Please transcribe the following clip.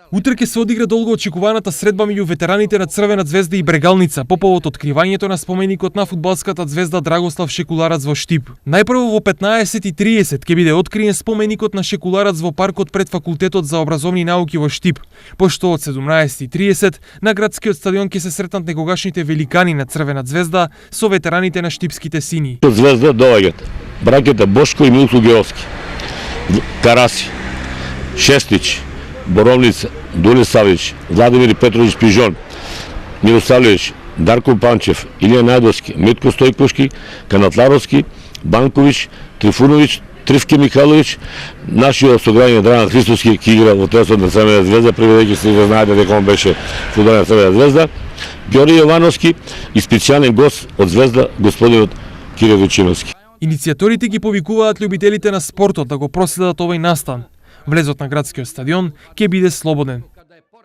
Утре ќе се одигра долго очекуваната средба меѓу ветераните на Црвена звезда и Брегалница по повод откривањето на споменикот на фудбалската звезда Драгослав Шекуларац во Штип. Најпрво во 15:30 ќе биде откриен споменикот на Шекуларац во паркот пред Факултетот за образовни науки во Штип, пошто од 17:30 на градскиот стадион ќе се сретнат некогашните великани на Црвена звезда со ветераните на штипските сини. Од звезда доаѓаат браќата Бошко и Милко Геовски, Караси, Шестич, Боровница, Дуле Савич, Владимир Петрович Пижон, Мирославлевич, Дарко Панчев, Илија Најдовски, Митко Стојковски, Канатларовски, Банкович, Трифунович, Тривке Михайлович, нашиот сограѓање Драган Христовски ќе игра во телесот на Црвена звезда, преведејќи се да знаете дека он беше фудбалер на Црвена звезда, Ѓорѓе Јовановски и специјален гост од звезда господинот Кире Вучиновски. Иницијаторите ги повикуваат љубителите на спортот да го проследат овој настан. Влезот на градскиот стадион ќе биде слободен.